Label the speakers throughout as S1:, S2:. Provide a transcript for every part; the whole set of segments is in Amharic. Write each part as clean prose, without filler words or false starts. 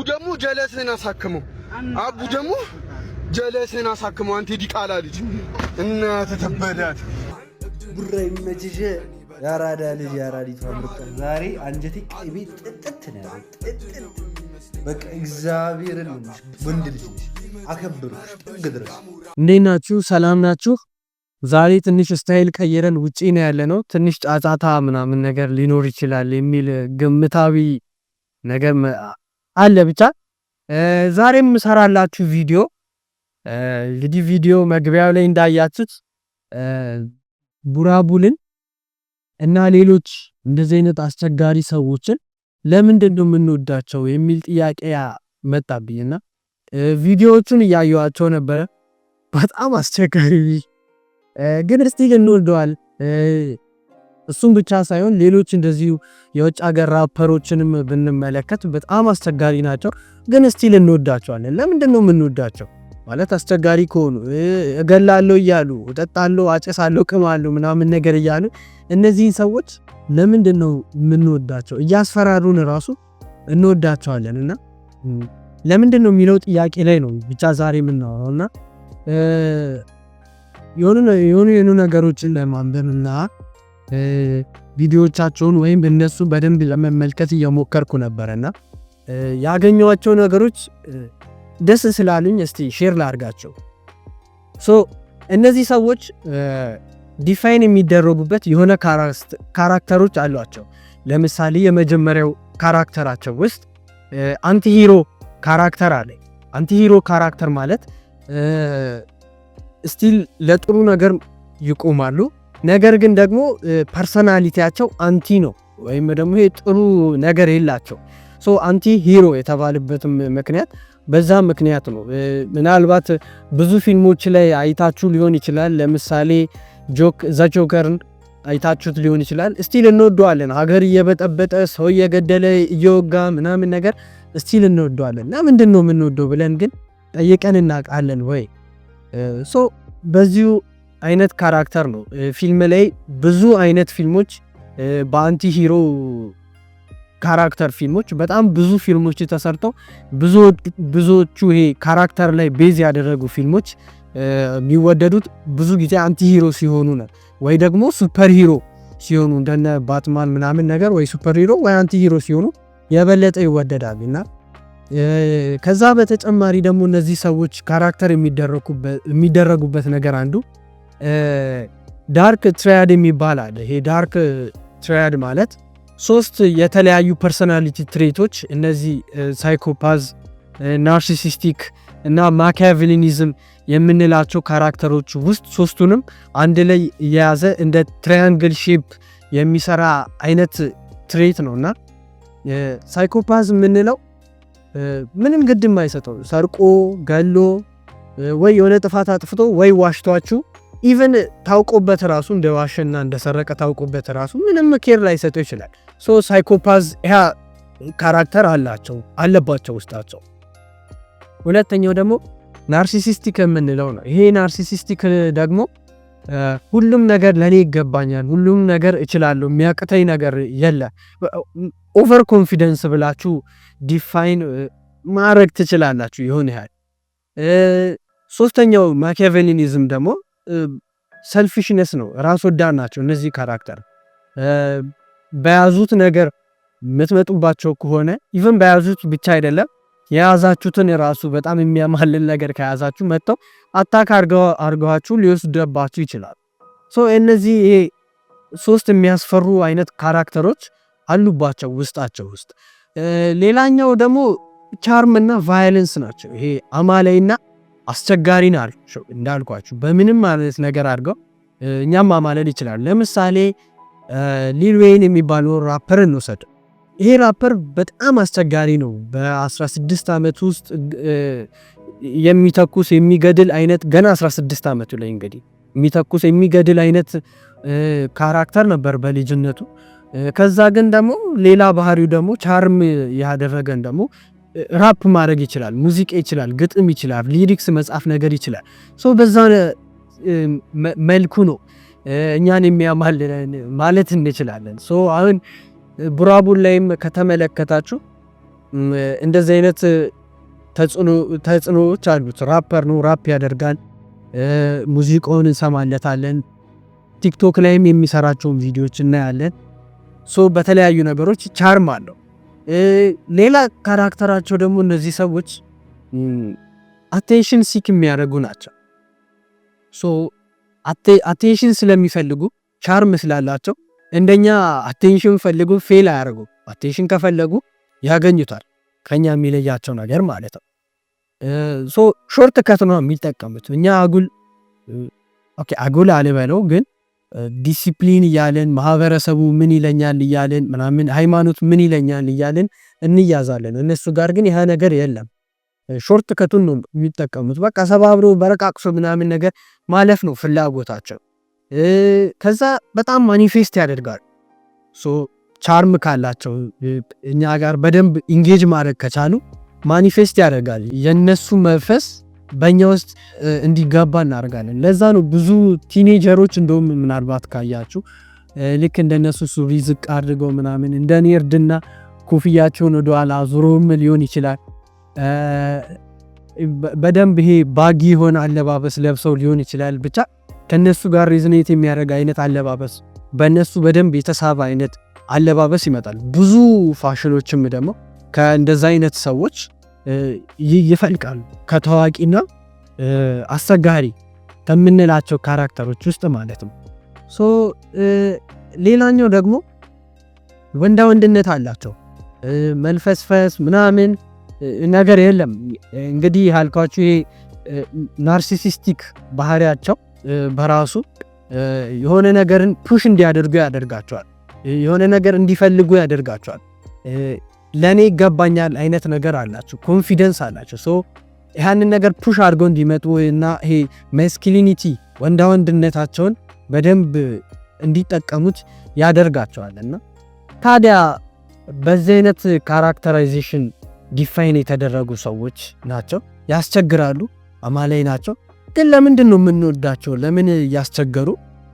S1: ደግሞ ጀለስህን አሳክመው። አቡ ደግሞ ጀለስህን አሳክመው። አንተ ዲቃላ ልጅ እናትህ ተበዳት።
S2: ቡራ ይመችሽ ያራዳ ልጅ ያራዲቷ ምርጥ። ዛሬ አንጀቴ ቅቤ ጥጥት ነው ጥጥት። በቃ እግዚአብሔርን ነው ወንድ ልጅ አከብሩሽ ጥግ ድረስ።
S3: እንዴት ናችሁ? ሰላም ናችሁ? ዛሬ ትንሽ ስታይል ቀይረን ውጪ ነው ያለነው። ትንሽ ጫጫታ ምናምን ነገር ሊኖር ይችላል የሚል ግምታዊ ነገር አለ። ብቻ ዛሬም ሰራላችሁ ቪዲዮ። እንግዲህ ቪዲዮ መግቢያው ላይ እንዳያችሁት ቡራቡልን እና ሌሎች እንደዚህ አይነት አስቸጋሪ ሰዎችን ለምንድን ነው የምንወዳቸው የሚል ጥያቄ መጣብኝና ቪዲዮዎቹን እያየኋቸው ነበረ። በጣም አስቸጋሪ ግን እስቲል እንወደዋል። እሱም ብቻ ሳይሆን ሌሎች እንደዚሁ የውጭ ሀገር ራፐሮችንም ብንመለከት በጣም አስቸጋሪ ናቸው፣ ግን እስቲል እንወዳቸዋለን። ለምንድን ነው የምንወዳቸው? ማለት አስቸጋሪ ከሆኑ እገላለሁ እያሉ እጠጣለሁ፣ አጨሳለሁ፣ ቅማለሁ ምናምን ነገር እያሉ እነዚህን ሰዎች ለምንድን ነው የምንወዳቸው? እያስፈራሩን ራሱ እንወዳቸዋለን። እና ለምንድን ነው የሚለው ጥያቄ ላይ ነው ብቻ ዛሬ የምናወራውና የሆኑ ነገሮችን ለማንበብና ቪዲዮዎቻቸውን ወይም እነሱ በደንብ ለመመልከት እየሞከርኩ ነበርና ያገኘኋቸው ነገሮች ደስ ስላሉኝ እስቲ ሼር ላድርጋቸው። እነዚህ ሰዎች ዲፋይን የሚደረጉበት የሆነ ካራክተሮች አሏቸው። ለምሳሌ የመጀመሪያው ካራክተራቸው ውስጥ አንቲሂሮ ካራክተር አለ። አንቲሂሮ ካራክተር ማለት ስቲል ለጥሩ ነገር ይቆማሉ፣ ነገር ግን ደግሞ ፐርሰናሊቲያቸው አንቲ ነው፣ ወይም ደግሞ ጥሩ ነገር የላቸው። አንቲ ሂሮ የተባለበትም ምክንያት በዛ ምክንያት ነው። ምናልባት ብዙ ፊልሞች ላይ አይታችሁ ሊሆን ይችላል። ለምሳሌ ጆከርን አይታችሁት ሊሆን ይችላል። ስቲል እንወደዋለን። ሀገር እየበጠበጠ ሰው እየገደለ እየወጋ ምናምን ነገር ስቲል እንወደዋለን። ለምንድን ነው የምንወደው ብለን ግን ጠይቀን እናውቃለን ወይ? በዚሁ አይነት ካራክተር ነው ፊልም ላይ ብዙ አይነት ፊልሞች በአንቲ ሂሮ ካራክተር ፊልሞች በጣም ብዙ ፊልሞች ተሰርተው ብዙዎቹ ይሄ ካራክተር ላይ ቤዝ ያደረጉ ፊልሞች የሚወደዱት ብዙ ጊዜ አንቲ ሂሮ ሲሆኑ ነው፣ ወይ ደግሞ ሱፐር ሂሮ ሲሆኑ እንደነ ባትማን ምናምን ነገር ወይ ሱፐር ሂሮ ወይ አንቲ ሂሮ ሲሆኑ የበለጠ ይወደዳል። እና ከዛ በተጨማሪ ደግሞ እነዚህ ሰዎች ካራክተር የሚደረጉበት ነገር አንዱ ዳርክ ትራያድ የሚባል አለ። ይሄ ዳርክ ትራያድ ማለት ሶስት የተለያዩ ፐርሰናሊቲ ትሬቶች እነዚህ ሳይኮፓዝ፣ ናርሲሲስቲክ እና ማኪያቬሊኒዝም የምንላቸው ካራክተሮች ውስጥ ሶስቱንም አንድ ላይ የያዘ እንደ ትራያንግል ሼፕ የሚሰራ አይነት ትሬት ነውና ሳይኮፓዝ የምንለው ምንም ግድም አይሰጠው፣ ሰርቆ ገሎ ወይ የሆነ ጥፋት አጥፍቶ ወይ ዋሽቷችሁ ኢቨን ታውቆበት ራሱ እንደዋሸና እንደሰረቀ ታውቆበት ራሱ ምንም ኬር ላይ ሰጠው ይችላል። ሳይኮፓዝ ያ ካራክተር አለባቸው ውስጣቸው። ሁለተኛው ደግሞ ናርሲሲስቲክ የምንለው ነው። ይሄ ናርሲሲስቲክ ደግሞ ሁሉም ነገር ለኔ ይገባኛል፣ ሁሉም ነገር እችላለሁ፣ የሚያቅተኝ ነገር የለ፣ ኦቨር ኮንፊደንስ ብላችሁ ዲፋይን ማድረግ ትችላላችሁ ይሆን ያህል። ሶስተኛው ማኪያቬሊኒዝም ደግሞ ሰልፊሽነስ ነው፣ ራስ ወዳድ ናቸው እነዚህ ካራክተር። በያዙት ነገር የምትመጡባቸው ከሆነ ኢቨን በያዙት ብቻ አይደለም የያዛችሁትን ራሱ በጣም የሚያማልል ነገር ከያዛችሁ መጥተው አታክ አርገዋችሁ ሊወስደባችሁ ይችላል። እነዚህ ይሄ ሶስት የሚያስፈሩ አይነት ካራክተሮች አሉባቸው ውስጣቸው ውስጥ። ሌላኛው ደግሞ ቻርም እና ቫዮለንስ ናቸው። ይሄ አማላይና አስቸጋሪ ናቸው እንዳልኳችሁ። በምንም ማለት ነገር አድርገው እኛም ማማለል ይችላል። ለምሳሌ ሊል ዌይን የሚባለው ራፐር እንውሰድ። ይሄ ራፐር በጣም አስቸጋሪ ነው። በ16 ዓመት ውስጥ የሚተኩስ የሚገድል አይነት ገና 16 ዓመቱ ላይ እንግዲህ የሚተኩስ የሚገድል አይነት ካራክተር ነበር በልጅነቱ። ከዛ ግን ደግሞ ሌላ ባህሪው ደግሞ ቻርም ያደረገን ደግሞ ራፕ ማድረግ ይችላል፣ ሙዚቃ ይችላል፣ ግጥም ይችላል፣ ሊሪክስ መጻፍ ነገር ይችላል። በዛ መልኩ ነው እኛን የሚያማልለን ማለት እንችላለን። አሁን ቡራቡል ላይም ከተመለከታችሁ እንደዚህ አይነት ተጽዕኖዎች አሉት። ራፐር ነው፣ ራፕ ያደርጋል፣ ሙዚቃውን እንሰማለታለን፣ ቲክቶክ ላይም የሚሰራቸውን ቪዲዮዎች እናያለን። በተለያዩ ነገሮች ቻርም አለው። ሌላ ካራክተራቸው ደግሞ እነዚህ ሰዎች አቴንሽን ሲክ የሚያደርጉ ናቸው። አቴንሽን ስለሚፈልጉ ቻርም ስላላቸው እንደኛ አቴንሽን ፈልጉ ፌል አያደርጉ። አቴንሽን ከፈለጉ ያገኙታል። ከኛ የሚለያቸው ነገር ማለት ነው። ሾርት ከት ነው የሚጠቀሙት። እኛ አጉል አልበለው ግን ዲሲፕሊን እያለን ማህበረሰቡ ምን ይለኛል እያለን ምናምን ሃይማኖት ምን ይለኛል እያለን እንያዛለን። እነሱ ጋር ግን ይሄ ነገር የለም። ሾርት ከቱን ነው የሚጠቀሙት። በቃ ሰባብሮ በረቃቅሶ ምናምን ነገር ማለፍ ነው ፍላጎታቸው። ከዛ በጣም ማኒፌስት ያደርጋል። ቻርም ካላቸው እኛ ጋር በደንብ ኢንጌጅ ማድረግ ከቻሉ ማኒፌስት ያደርጋል። የነሱ መንፈስ በእኛ ውስጥ እንዲጋባ እናደርጋለን። ለዛ ነው ብዙ ቲኔጀሮች እንደውም ምናልባት ካያችሁ ልክ እንደነሱ ሱሪ ዝቅ አድርገው ምናምን እንደ ኔርድና ኮፍያቸውን ወደኋላ አዙረውም ሊሆን ይችላል። በደንብ ይሄ ባጊ የሆነ አለባበስ ለብሰው ሊሆን ይችላል። ብቻ ከነሱ ጋር ሪዝኔት የሚያደርግ አይነት አለባበስ፣ በነሱ በደንብ የተሳበ አይነት አለባበስ ይመጣል። ብዙ ፋሽኖችም ደግሞ ከእንደዛ አይነት ሰዎች ይፈልቃሉ። ከታዋቂና አስቸጋሪ ከምንላቸው ካራክተሮች ውስጥ ማለት ነው። ሌላኛው ደግሞ ወንዳ ወንድነት አላቸው። መልፈስፈስ ምናምን ነገር የለም። እንግዲህ ያልኳችሁ ይሄ ናርሲሲስቲክ ባህሪያቸው በራሱ የሆነ ነገርን ፑሽ እንዲያደርጉ ያደርጋቸዋል። የሆነ ነገር እንዲፈልጉ ያደርጋቸዋል። ለኔ ይገባኛል አይነት ነገር አላቸው። ኮንፊደንስ አላቸው። ያንን ነገር ፑሽ አድርገው እንዲመጡ እና ይሄ ማስኩሊኒቲ ወንዳ ወንድነታቸውን በደንብ እንዲጠቀሙት ያደርጋቸዋልና ታዲያ በዚህ አይነት ካራክተራይዜሽን ዲፋይን የተደረጉ ሰዎች ናቸው። ያስቸግራሉ፣ አማላይ ናቸው። ግን ለምንድን ነው የምንወዳቸው? ለምን ያስቸገሩ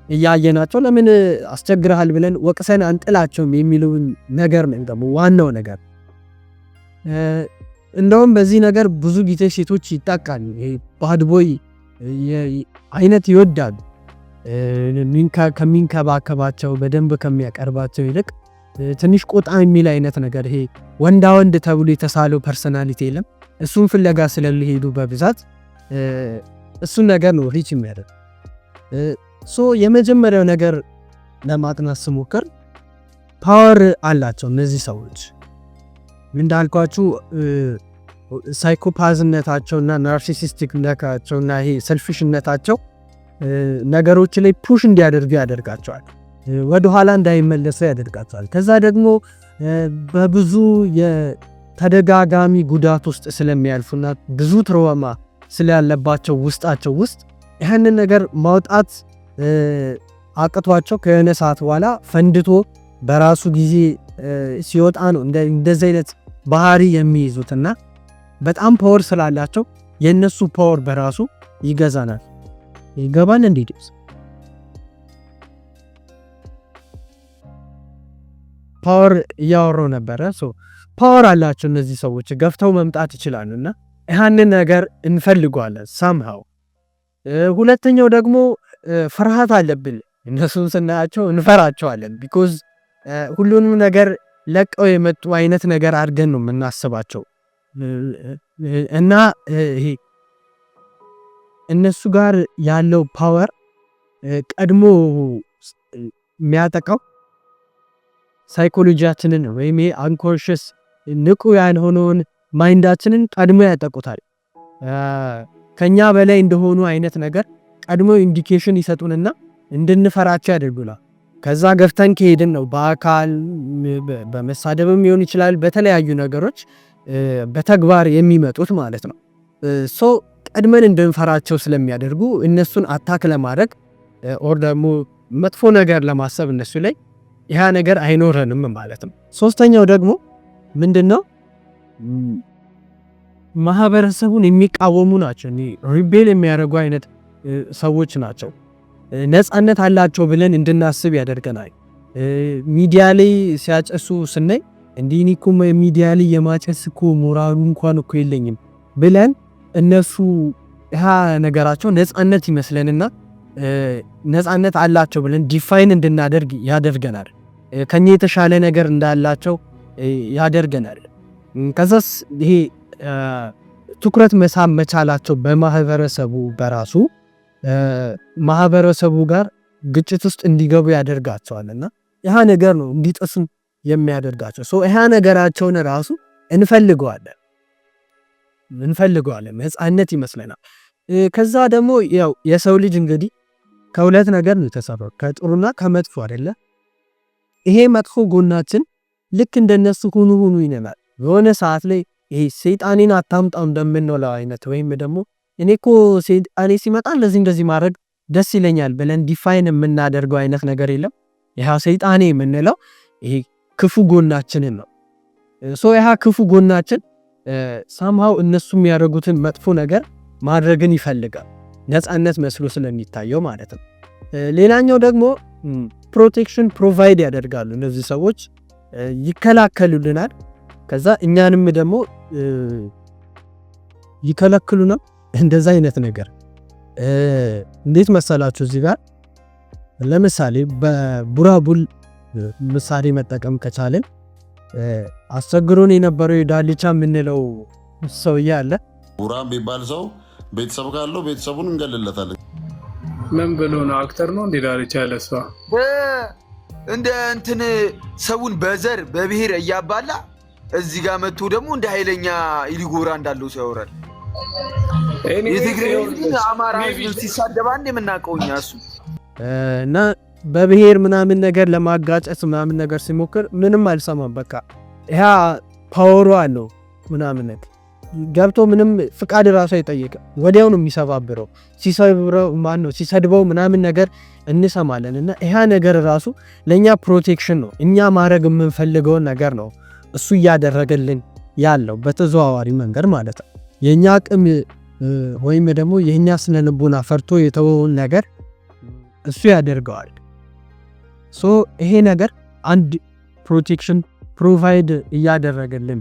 S3: እያየናቸው ለምን አስቸግረሃል ብለን ወቅሰን አንጥላቸውም የሚለውን ነገር ነው ደግሞ ዋናው ነገር። እንደውም በዚህ ነገር ብዙ ጊዜ ሴቶች ይጣቃሉ። ይሄ ባድ ቦይ አይነት ይወዳሉ። ከሚንከባከባቸው በደንብ ከሚያቀርባቸው ይልቅ ትንሽ ቆጣ የሚል አይነት ነገር፣ ይሄ ወንዳ ወንድ ተብሎ የተሳለው ፐርሰናሊቲ የለም። እሱን ፍለጋ ስለሚሄዱ በብዛት እሱን ነገር ነው ሪች የሚያደርግ። የመጀመሪያው ነገር ለማጥናት ስሞክር ፓወር አላቸው እነዚህ ሰዎች። እንዳልኳችሁ ሳይኮፓዝነታቸውና ናርሲሲስቲክነታቸውና ይሄ ሰልፊሽነታቸው ነገሮች ላይ ፑሽ እንዲያደርጉ ያደርጋቸዋል። ወደ ኋላ እንዳይመለሱ ያደርጋቸዋል። ከዛ ደግሞ በብዙ የተደጋጋሚ ጉዳት ውስጥ ስለሚያልፉና ብዙ ትራውማ ስላለባቸው ውስጣቸው ውስጥ ይህንን ነገር ማውጣት አቅቷቸው ከሆነ ሰዓት በኋላ ፈንድቶ በራሱ ጊዜ ሲወጣ ነው እንደዚህ አይነት ባህሪ የሚይዙትና በጣም ፓወር ስላላቸው የነሱ ፓወር በራሱ ይገዛናል። ይገባን እንዴ? ፓወር እያወራው ነበረ። ፓወር አላቸው እነዚህ ሰዎች ገፍተው መምጣት ይችላሉና ያንን ነገር እንፈልገዋለን ሳምሃው። ሁለተኛው ደግሞ ፍርሃት አለብን። እነሱን ስናያቸው እንፈራቸዋለን። ቢኮዝ ሁሉንም ነገር ለቀው የመጡ አይነት ነገር አድርገን ነው የምናስባቸው እና ይሄ እነሱ ጋር ያለው ፓወር ቀድሞ የሚያጠቃው ሳይኮሎጂያችንን ወይም ይሄ አንኮንሽስ ንቁ ያልሆነውን ማይንዳችንን ቀድሞ ያጠቁታል። ከኛ በላይ እንደሆኑ አይነት ነገር ቀድሞ ኢንዲኬሽን ይሰጡንና እንድንፈራቸው ያደርጉናል። ከዛ ገፍተን ከሄድን ነው በአካል በመሳደብም ሊሆን ይችላል፣ በተለያዩ ነገሮች በተግባር የሚመጡት ማለት ነው። ቀድመን እንድንፈራቸው ስለሚያደርጉ እነሱን አታክ ለማድረግ ኦር ደግሞ መጥፎ ነገር ለማሰብ እነሱ ላይ ያ ነገር አይኖረንም ማለት ነው። ሶስተኛው ደግሞ ምንድነው? ማህበረሰቡን የሚቃወሙ ናቸው። ሪቤል የሚያደርጉ አይነት ሰዎች ናቸው። ነፃነት አላቸው ብለን እንድናስብ ያደርገናል። ሚዲያ ላይ ሲያጨሱ ስናይ እንዲህ እኮ ሚዲያ ላይ የማጨስ እኮ ሞራሉ እንኳን እኮ የለኝም ብለን እነሱ ነገራቸው ነፃነት ይመስለንና ነፃነት አላቸው ብለን ዲፋይን እንድናደርግ ያደርገናል። ከኛ የተሻለ ነገር እንዳላቸው ያደርገናል። ከዛስ ይሄ ትኩረት መሳብ መቻላቸው በማህበረሰቡ በራሱ ማህበረሰቡ ጋር ግጭት ውስጥ እንዲገቡ ያደርጋቸዋልና ያ ነገር ነው እንዲጥሱም የሚያደርጋቸው። ያ ነገራቸውን ራሱ እንፈልገዋለን ነፃነት ይመስለናል። ከዛ ደግሞ ያው የሰው ልጅ እንግዲህ ከሁለት ነገር ነው የተሰራው ከጥሩና ከመጥፎ አይደለ? ይሄ መጥፎ ጎናችን ልክ እንደነሱ ሁኑ ይነናል። የሆነ ሰዓት ላይ ይሄ ሰይጣኔን አታምጣው እንደምንለው አይነት ወይም ደግሞ እኔኮ ሰይጣኔ ሲመጣ እንደዚህ ማድረግ ደስ ይለኛል ብለን ዲፋይን የምናደርገው አይነት ነገር የለም። ያ ሰይጣኔ የምንለው ይሄ ክፉ ጎናችንን ነው። ያ ክፉ ጎናችን ሳምሃው እነሱ የሚያደርጉትን መጥፎ ነገር ማድረግን ይፈልጋል ነፃነት መስሎ ስለሚታየው ማለት ነው። ሌላኛው ደግሞ ፕሮቴክሽን ፕሮቫይድ ያደርጋሉ እነዚህ ሰዎች ይከላከሉልናል። ከዛ እኛንም ደግሞ ይከለክሉናል። እንደዛ አይነት ነገር እንዴት መሰላችሁ? እዚህ ጋር ለምሳሌ በቡራቡል ምሳሌ መጠቀም ከቻለን አስቸግሮን የነበረው ዳልቻ የምንለው ሰውዬ አለ።
S4: ቡራም ቢባል ሰው ቤተሰብ ካለው ቤተሰቡን እንገልለታለን።
S5: ምን ብሎ ነው? አክተር ነው እንዴ ዳልቻ ያለ ሰው
S1: እንደ እንትን ሰውን በዘር በብሔር እያባላ እዚህ ጋር መጥቶ ደግሞ እንደ ኃይለኛ ኢሊጎራ እንዳለው ሰው ያወራል። የትግሬ አማራ ህዝብ ሲሳደባ እንደምናውቀው እኛ እሱ
S3: እና በብሔር ምናምን ነገር ለማጋጨት ምናምን ነገር ሲሞክር ምንም አልሰማም። በቃ ያ ፓወሩ አለው ምናምን ነገር ገብቶ ምንም ፍቃድ ራሱ አይጠይቅም። ወዲያው ነው የሚሰባብረው። ሲሰድበው ምናምን ነገር እንሰማለን። እና ያ ነገር ራሱ ለኛ ፕሮቴክሽን ነው። እኛ ማድረግ የምንፈልገውን ነገር ነው እሱ እያደረገልን ያለው በተዘዋዋሪ መንገድ ማለት ነው። የኛ አቅም ወይም ደግሞ የኛ ስነ ልቦና ፈርቶ የተወውን ነገር እሱ ያደርገዋል። ይሄ ነገር አንድ ፕሮቴክሽን ፕሮቫይድ እያደረገልን።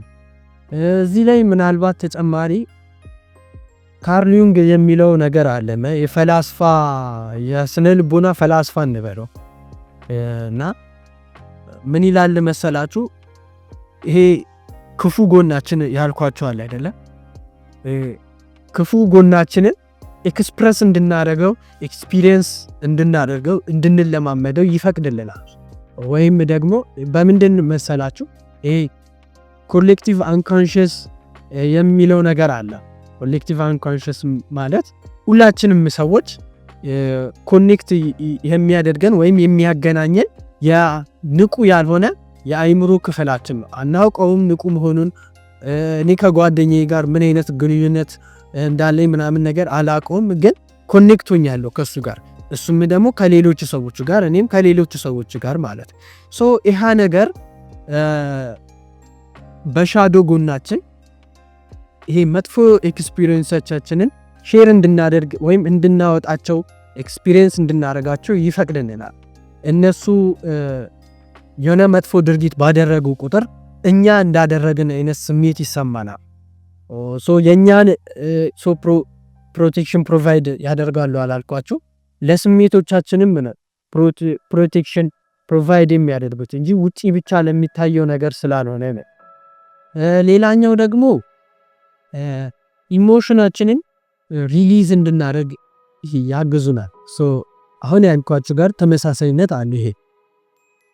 S3: እዚህ ላይ ምናልባት ተጨማሪ ካርል ዩንግ የሚለው ነገር አለ። የፈላስፋ የስነ ልቦና ፈላስፋ እንበለው እና ምን ይላል መሰላችሁ? ይሄ ክፉ ጎናችን ያልኳቸዋል አይደለ? ክፉ ጎናችንን ኤክስፕረስ እንድናደርገው ኤክስፒሪየንስ እንድናደርገው እንድንለማመደው ይፈቅድልናል። ወይም ደግሞ በምንድን መሰላችሁ? ይሄ ኮሌክቲቭ አንኮንሽስ የሚለው ነገር አለ። ኮሌክቲቭ አንኮንሽስ ማለት ሁላችንም ሰዎች ኮኔክት የሚያደርገን ወይም የሚያገናኘን ንቁ ያልሆነ የአይምሮ ክፍላችን ነው። አናውቀውም ንቁ መሆኑን። እኔ ከጓደኛዬ ጋር ምን አይነት ግንኙነት እንዳለኝ ምናምን ነገር አላውቀውም፣ ግን ኮኔክት ሆኛለሁ ከሱ ጋር፣ እሱም ደግሞ ከሌሎች ሰዎች ጋር፣ እኔም ከሌሎች ሰዎች ጋር ማለት ነው። ይሄ ነገር በሻዶ ጎናችን ይሄ መጥፎ ኤክስፒሪየንሶቻችንን ሼር እንድናደርግ ወይም እንድናወጣቸው ኤክስፒሪየንስ እንድናደርጋቸው ይፈቅድልናል። እነሱ የሆነ መጥፎ ድርጊት ባደረጉ ቁጥር እኛ እንዳደረግን አይነት ስሜት ይሰማናል። የኛን ፕሮቴክሽን ፕሮቫይድ ያደርጋሉ አላልኳችሁ? ለስሜቶቻችንም ፕሮቴክሽን ፕሮቫይድ የሚያደርጉት እንጂ ውጪ ብቻ ለሚታየው ነገር ስላልሆነ ነው። ሌላኛው ደግሞ ኢሞሽናችንን ሪሊዝ እንድናደርግ ያግዙናል። አሁን ያልኳችሁ ጋር ተመሳሳይነት አለ። ይሄ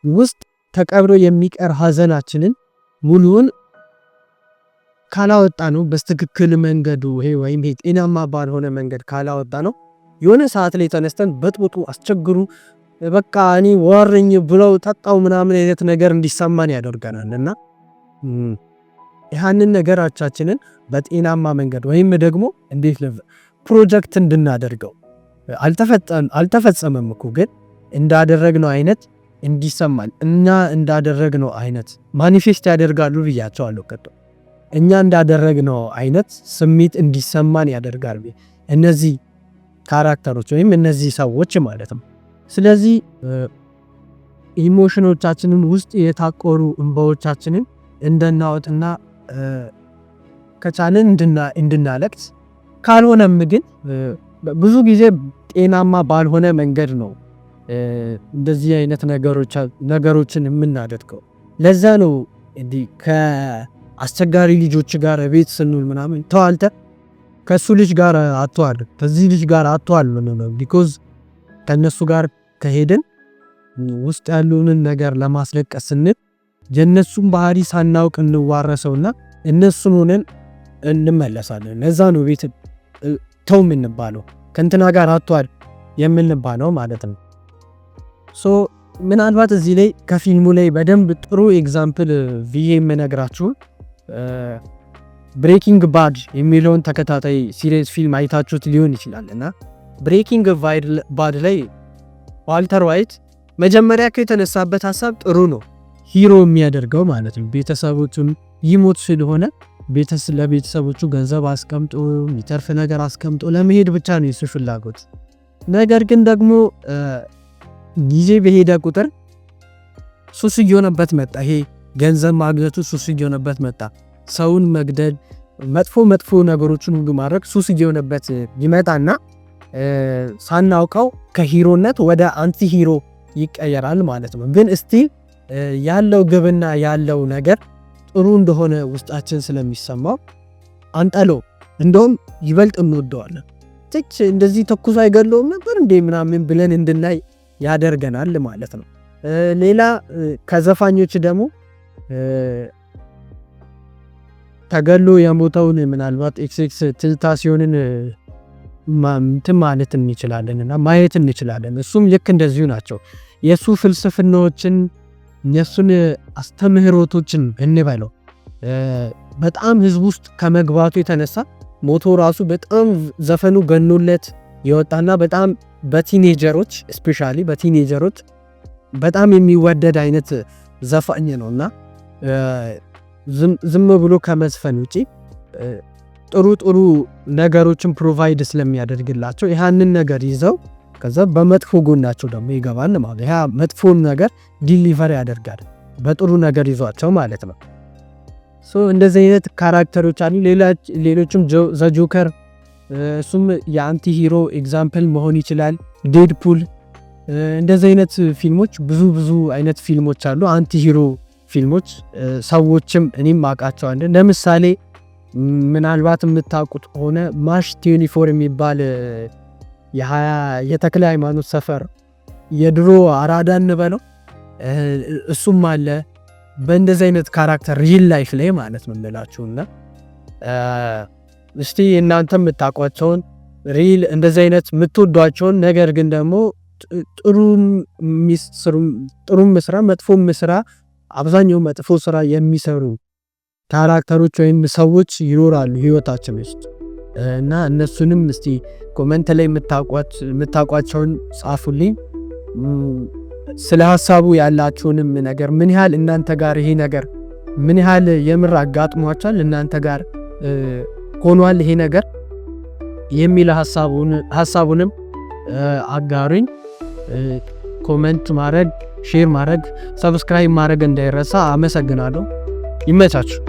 S3: ውስጥ ተቀብሮ የሚቀር ሀዘናችንን ሙሉውን ካላወጣ ነው በስትክክል መንገዱ ወይም ጤናማ ባልሆነ መንገድ ካላወጣ ነው የሆነ ሰዓት ላይ ተነስተን በጥብጡ አስቸግሩ በቃ እኔ ወርኝ ብለው ተጣው ምናምን አይነት ነገር እንዲሰማን ያደርገናል። እና ያንን ነገራችንን በጤናማ መንገድ ወይም ደግሞ እንዴት ፕሮጀክት እንድናደርገው አልተፈጸመም እኮ ግን እንዳደረግነው አይነት እንዲሰማን እና እንዳደረግነው አይነት ማኒፌስት ያደርጋሉ ብያቸዋለሁ። እኛ እንዳደረግነው አይነት ስሜት እንዲሰማን ያደርጋል እነዚህ ካራክተሮች ወይም እነዚህ ሰዎች ማለት ነው። ስለዚህ ኢሞሽኖቻችንን ውስጥ የታቆሩ እንባዎቻችንን እንድናወጥና ከቻለን እንድናለቅስ ካልሆነም ግን ብዙ ጊዜ ጤናማ ባልሆነ መንገድ ነው እንደዚህ አይነት ነገሮችን የምናደርገው። ለዛ ነው እንዲህ ከአስቸጋሪ ልጆች ጋር ቤት ስንውል ምናምን ተዋልተ ከሱ ልጅ ጋር አትዋል ከዚህ ልጅ ጋር አትዋል ነው ቢኮዝ ከነሱ ጋር ከሄድን ውስጥ ያሉንን ነገር ለማስለቀስ ስንል የነሱን ባህሪ ሳናውቅ እንዋረሰውና እነሱን ሆነን እንመለሳለን። ለዛ ነው ቤት ተው የምንባለው ከእንትና ጋር አትዋል የምንባለው ማለት ነው። ሶ ምናልባት እዚህ ላይ ከፊልሙ ላይ በደንብ ጥሩ ኤግዛምፕል ብዬ የምነግራችሁ ብሬኪንግ ባድ የሚለውን ተከታታይ ሲሪየስ ፊልም አይታችሁት ሊሆን ይችላል እና ብሬኪንግ ባድ ላይ ዋልተር ዋይት መጀመሪያ የተነሳበት ሀሳብ ጥሩ ነው፣ ሂሮ የሚያደርገው ማለት ነው። ቤተሰቦቹን ይሞት ስለሆነ ለቤተሰቦቹ ገንዘብ አስቀምጦ የሚተርፍ ነገር አስቀምጦ ለመሄድ ብቻ ነው የሱ ፍላጎት። ነገር ግን ደግሞ ጊዜ በሄደ ቁጥር ሱስ እየሆነበት መጣ። ይሄ ገንዘብ ማግኘቱ ሱስ እየሆነበት መጣ። ሰውን መግደል፣ መጥፎ ነገሮችን ሁሉ ማድረግ ሱስ እየሆነበት ይመጣና ሳናውቀው ከሂሮነት ወደ አንቲ ሂሮ ይቀየራል ማለት ነው። ግን ስቲል ያለው ግብና ያለው ነገር ጥሩ እንደሆነ ውስጣችን ስለሚሰማው አንጠሎ እንደውም ይበልጥ እንወደዋለን። እንደዚህ ተኩሶ አይገለውም ነበር እንዴ ምናምን ብለን እንድናይ ያደርገናል ማለት ነው። ሌላ ከዘፋኞች ደግሞ ተገሎ የሞተውን ምናልባት ኤክስኤክስ ቴንታሲዮንን ማለት እንችላለን እና ማየት እንችላለን። እሱም ልክ እንደዚሁ ናቸው። የሱ ፍልስፍናዎችን የሱን አስተምህሮቶችን እንበለው በጣም ህዝብ ውስጥ ከመግባቱ የተነሳ ሞቶ ራሱ በጣም ዘፈኑ ገኖለት የወጣና በጣም በቲኔጀሮች ስፔሻሊ በቲኔጀሮች በጣም የሚወደድ አይነት ዘፋኝ ነውና ዝም ብሎ ከመዝፈን ውጪ ጥሩ ነገሮችን ፕሮቫይድ ስለሚያደርግላቸው ያንን ነገር ይዘው ከዛ በመጥፎ ጎናቸው ደግሞ ይገባል ማለት ያ መጥፎን ነገር ዲሊቨር ያደርጋል በጥሩ ነገር ይዟቸው ማለት ነው። ሶ እንደዚህ አይነት ካራክተሮች አሉ። ሌሎችም ዘጆከር እሱም የአንቲ ሂሮ ኤግዛምፕል መሆን ይችላል። ዴድፑል እንደዚህ አይነት ፊልሞች ብዙ አይነት ፊልሞች አሉ። አንቲ ሂሮ ፊልሞች ሰዎችም እኔም አውቃቸዋለሁ። ለምሳሌ ምናልባት የምታውቁት ሆነ ማሽ 24 የሚባል የተክለ ሃይማኖት ሰፈር የድሮ አራዳ እንበለው እሱም አለ። በእንደዚህ አይነት ካራክተር ሪል ላይፍ ላይ ማለት ነው እንላችሁና እስቲ እናንተ የምታውቋቸውን ሪል እንደዚህ አይነት የምትወዷቸውን ነገር ግን ደግሞ ጥሩም ስራ መጥፎም ስራ አብዛኛው መጥፎ ስራ የሚሰሩ ካራክተሮች ወይም ሰዎች ይኖራሉ ህይወታችን ውስጥ እና እነሱንም እስቲ ኮሜንት ላይ የምታውቋቸውን ጻፉልኝ። ስለ ሐሳቡ ያላችሁንም ነገር ምን ያህል እናንተ ጋር ይሄ ነገር ምን ያህል የምር አጋጥሟችኋል፣ እናንተ ጋር ሆኗል ይሄ ነገር የሚል ሐሳቡንም አጋሩኝ። ኮሜንት ማድረግ፣ ሼር ማድረግ፣ ሰብስክራይብ ማድረግ እንዳይረሳ። አመሰግናለሁ። ይመቻችሁ።